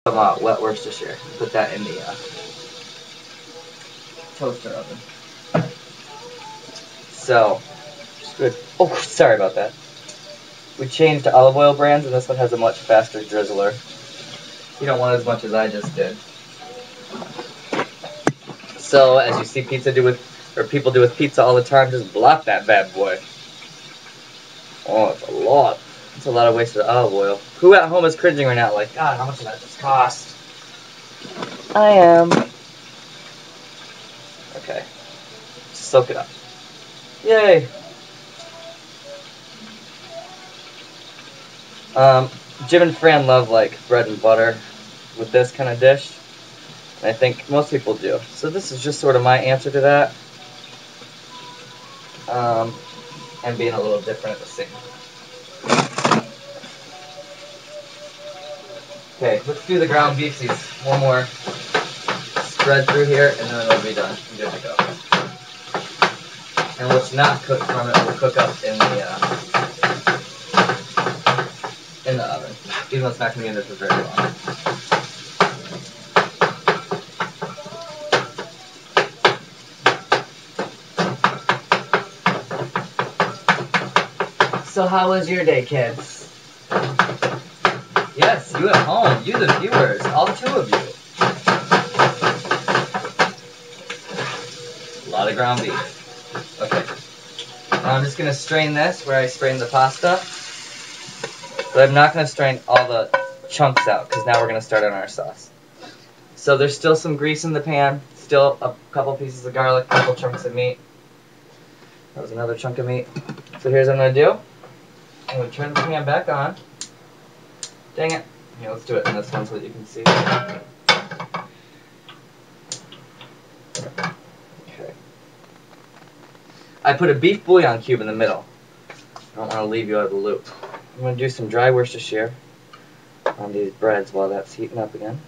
Some wet Worcestershire. Put that in the toaster oven. So, good. Oh, sorry about that. We changed to olive oil brands, and this one has a much faster drizzler. You don't want as much as I just did. So, as you see people do with pizza all the time, just blot that bad boy. Oh, it's a lot. It's a lot of wasted olive oil. Who at home is cringing right now? Like, God, how much did that just cost? I am. Okay. Just soak it up. Yay. Jim and Fran love like bread and butter with this kind of dish. And I think most people do. So this is just sort of my answer to that. And being a little different at the same time. Okay, let's do the ground beefsies. One more spread through here, and then it'll be done. I'm good to go. And what's not cooked from it will cook up in the oven, even though it's not going to be in there for very long. So how was your day, kids? Yes, you at home, you the viewers, all two of you. A lot of ground beef. Okay. Now I'm just going to strain this where I strained the pasta. But I'm not going to strain all the chunks out because now we're going to start on our sauce. So there's still some grease in the pan, still a couple pieces of garlic, a couple chunks of meat. That was another chunk of meat. So here's what I'm going to do. I'm going to turn the pan back on. Dang it. Here, let's do it in this one so that you can see. Okay. I put a beef bouillon cube in the middle. I don't want to leave you out of the loop. I'm going to do some dry Worcestershire on these breads while that's heating up again.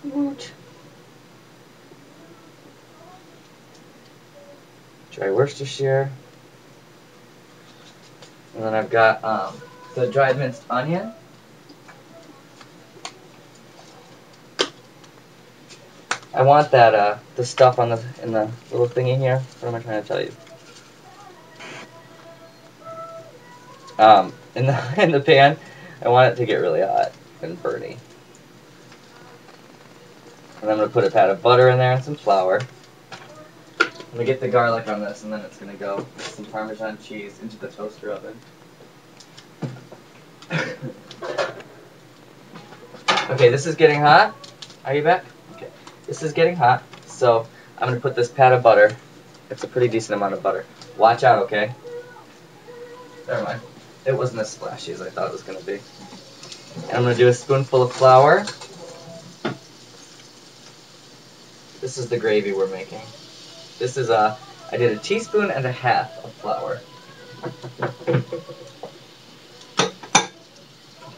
Woot. Dry Worcestershire. And then I've got the dried minced onion. I want that the stuff on in the little thingy here. What am I trying to tell you? In the pan, I want it to get really hot and burny. And I'm going to put a pat of butter in there and some flour. I'm going to get the garlic on this, and then it's going to go with some Parmesan cheese into the toaster oven. Okay, this is getting hot. Are you back? Okay. This is getting hot, so I'm going to put this pat of butter. It's a pretty decent amount of butter. Watch out, okay? Never mind. It wasn't as splashy as I thought it was going to be. And I'm going to do a spoonful of flour. This is the gravy we're making. This is I did a teaspoon and a half of flour.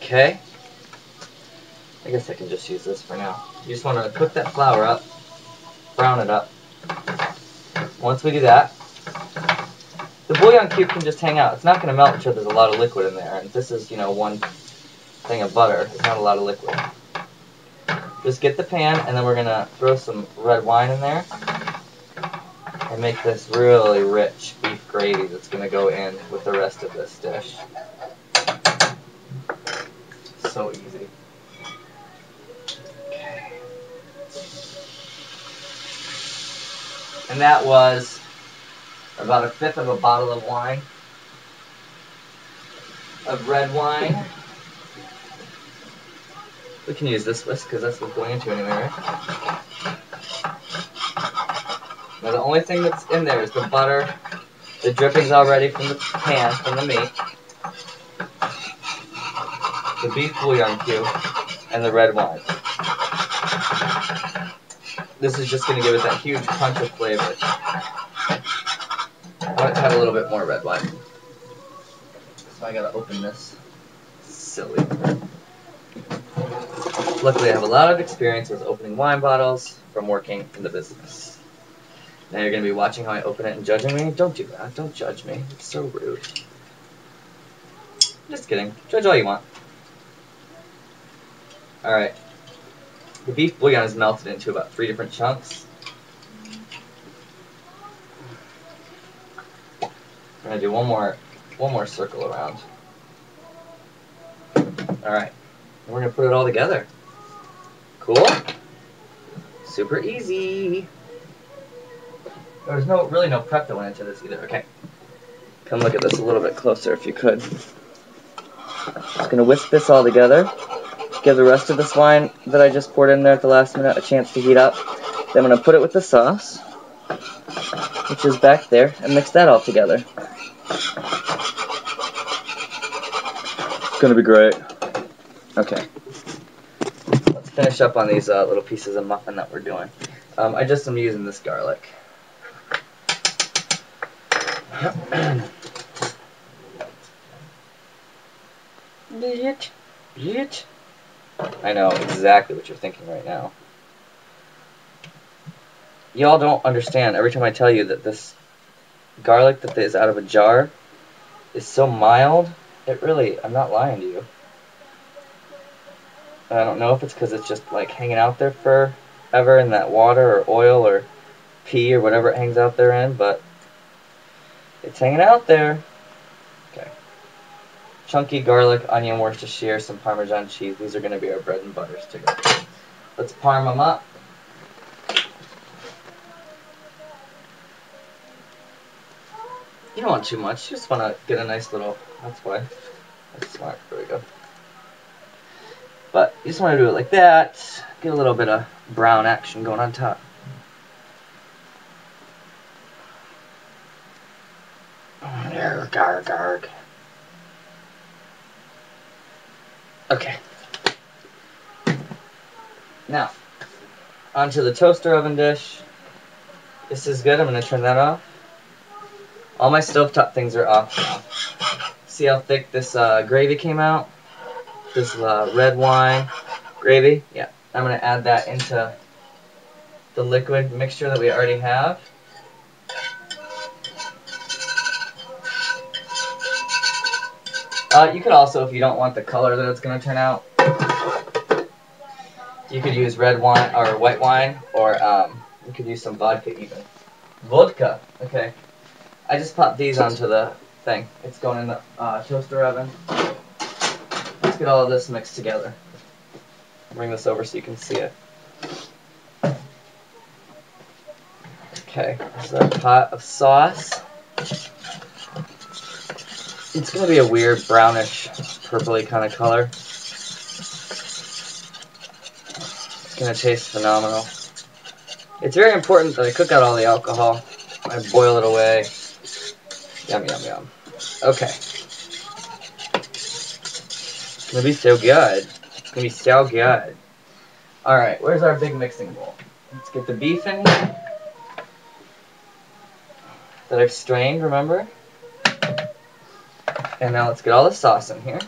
Okay. I guess I can just use this for now. You just want to cook that flour up, brown it up. Once we do that, the bouillon cube can just hang out. It's not going to melt until there's a lot of liquid in there. And this is, one thing of butter. It's not a lot of liquid. Just get the pan, and then we're going to throw some red wine in there and make this really rich beef gravy that's going to go in with the rest of this dish. So easy. Okay. And that was about a fifth of a bottle of wine, of red wine. We can use this whisk because that's what we're going into anyway, right? Now the only thing that's in there is the butter, the drippings already from the pan, from the meat, the beef bouillon cube, and the red wine. This is just going to give it that huge punch of flavor. I want it to have a little bit more red wine. So I gotta open this. Silly. Luckily I have a lot of experience with opening wine bottles from working in the business. Now you're going to be watching how I open it and judging me. Don't do that. Don't judge me. It's so rude. Just kidding. Judge all you want. Alright. The beef bouillon is melted into about 3 different chunks. I'm gonna do one more circle around. Alright. We're gonna put it all together. Cool? Super easy. There's really no prep that went into this either. Okay. Come look at this a little bit closer if you could. Just gonna whisk this all together. Give the rest of this wine that I just poured in there at the last minute a chance to heat up. Then I'm gonna put it with the sauce, which is back there, and mix that all together. It's gonna be great. Okay. Let's finish up on these little pieces of muffin that we're doing. I just am using this garlic. I know exactly what you're thinking right now. Y'all don't understand. Every time I tell you that this garlic that is out of a jar is so mild, I'm not lying to you. I don't know if it's because it's just like hanging out there forever in that water or oil or pea or whatever it hangs out there in, but it's hanging out there. Okay. Chunky garlic, onion, Worcestershire, some Parmesan cheese. These are going to be our bread and butters together. Let's parm them up. You don't want too much. You just want to get a nice little... That's why. That's smart. There we go. But you just want to do it like that. Get a little bit of brown action going on top. Garg, garg, garg. Okay. Now, onto the toaster oven dish. This is good. I'm going to turn that off. All my stovetop things are off now. See how thick this gravy came out? This red wine gravy? Yeah. I'm going to add that into the liquid mixture that we already have. You could also, if you don't want the color that it's going to turn out, you could use red wine or white wine, or you could use some vodka even. Vodka. Okay. I just popped these onto the thing. It's going in the toaster oven. Let's get all of this mixed together. Bring this over so you can see it. Okay, this is our pot of sauce. It's going to be a weird brownish, purpley kind of color. It's going to taste phenomenal. It's very important that I cook out all the alcohol. I boil it away. Yum, yum, yum. Okay. It's going to be so good. It's going to be so good. Alright, where's our big mixing bowl? Let's get the beef in here. That I've strained, remember? And now let's get all the sauce in here.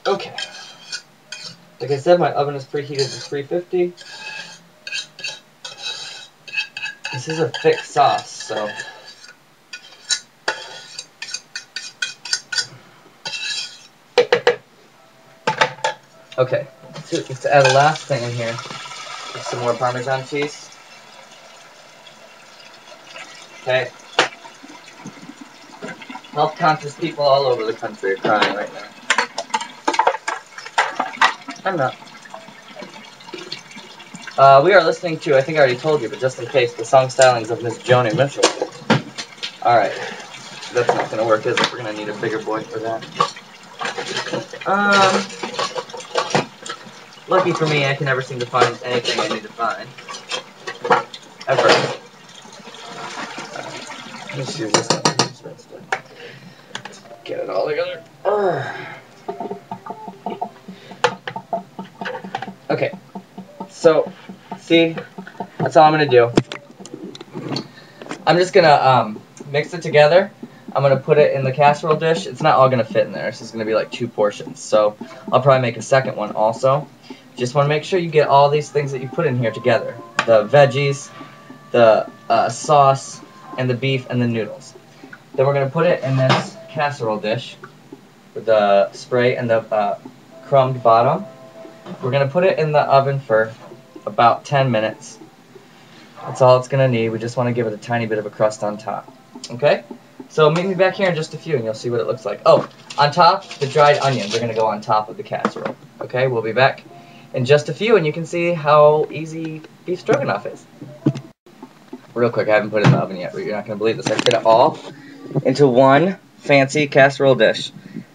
Okay. Like I said, my oven is preheated to 350. This is a thick sauce, so... Okay, let's add a last thing in here. Just some more Parmesan cheese. Okay. Health conscious people all over the country are crying right now. I'm not. We are listening to, I think I already told you, but just in case, the song stylings of Miss Joni Mitchell. Alright. That's not going to work, is it? We're going to need a bigger boy for that. Lucky for me, I can never seem to find anything I need to find. Ever. Let's use this one. Get it all together. Okay. So, see? That's all I'm going to do. I'm just going to mix it together. I'm going to put it in the casserole dish. It's not all going to fit in there. This is going to be like 2 portions. So, I'll probably make a second one also. Just want to make sure you get all these things that you put in here together. The veggies, the sauce, and the beef and the noodles. Then we're going to put it in this casserole dish with the spray and the crumbed bottom. We're going to put it in the oven for about 10 minutes. That's all it's going to need. We just want to give it a tiny bit of a crust on top. Okay? So meet me back here in just a few and you'll see what it looks like. Oh, on top, the dried onions are going to go on top of the casserole. Okay? We'll be back in just a few and you can see how easy beef stroganoff is. Real quick, I haven't put it in the oven yet, but you're not going to believe this. I fit it all into one fancy casserole dish.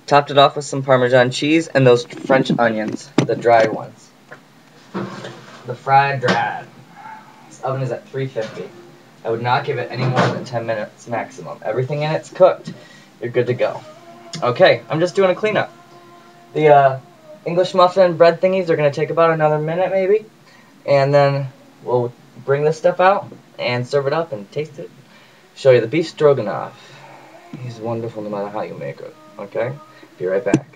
Topped it off with some Parmesan cheese and those French onions, the dried ones. The fried dried. This oven is at 350. I would not give it any more than 10 minutes maximum. Everything in it's cooked. You're good to go. Okay, I'm just doing a cleanup. The English muffin bread thingies are going to take about another minute maybe. And then we'll bring this stuff out and serve it up and taste it. Show you the beef stroganoff. He's wonderful no matter how you make it. Okay? Be right back.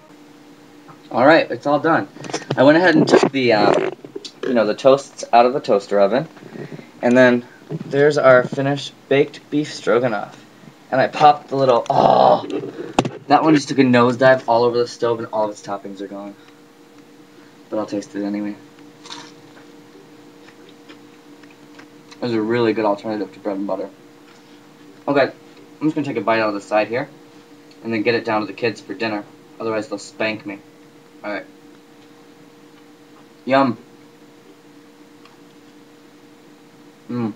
Alright, it's all done. I went ahead and took the, the toasts out of the toaster oven. And then there's our finished baked beef stroganoff. And I popped the little, that one just took a nosedive all over the stove and all of its toppings are gone. But I'll taste it anyway. This is a really good alternative to bread and butter. Okay, I'm just going to take a bite out of the side here. And then get it down to the kids for dinner. Otherwise they'll spank me. Alright. Yum. Mmm.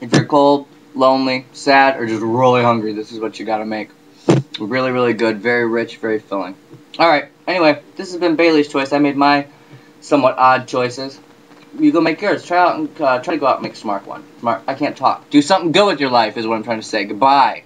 If you're cold, lonely, sad, or just really hungry, this is what you gotta make. Really, really good. Very rich, very filling. Alright, anyway, this has been Bailey's choice. I made my somewhat odd choices. You go make yours. Try out and try to go out and make a smart one. Smart. I can't talk. Do something good with your life is what I'm trying to say. Goodbye.